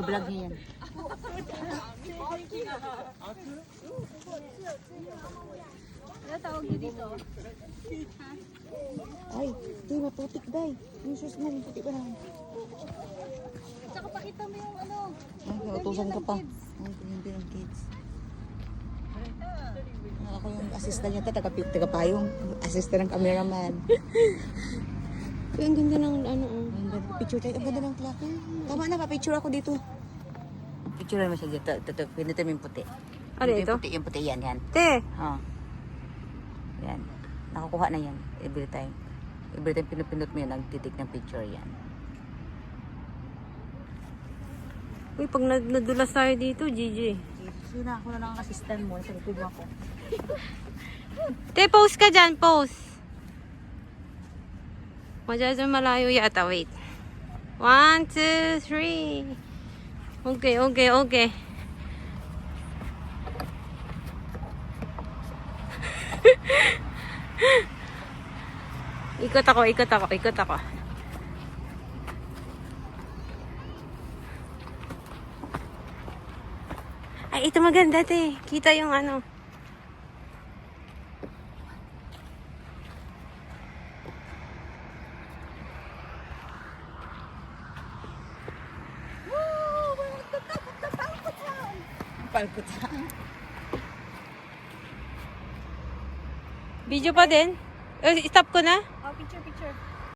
Vlog niya yan. Ano tawag niyo dito? Ay, di maputik day. Yung sus mo, putik ba naman? At saka pakita mo yung ano. Ay, nautusan ka pa. Ay, hindi ng kids. Ako yung assistant niya, taga-payong. Assistant ng cameraman. Uy, ang ganda ng ano. Ang ganda. Picture tayo. Ang ganda ng clock. Tama na, pa-picture ako dito. Picture mo siya dito. Ito, pinito mo yung puti. Ano Yung ito? puti, yung puti yan, yan. Te! Oh. Yan. Nakukuha na yan. Every time. Every time pinupindot mo yan, nagtitik ng picture yan. Uy, pag nadulas tayo dito, GG. Sige na, ako na lang ang assistant mo. Sa likod mo ako. Te, pose ka dyan, pose. Masyadong malayo yata, wait. 1, 2, 3. Okay, okay, okay. Ikot ako, ikot ako, ikot ako. Ay, ito maganda, te. Kita yung ano. Palkot sa. Video pa din? Stop ko na? Oh, picture.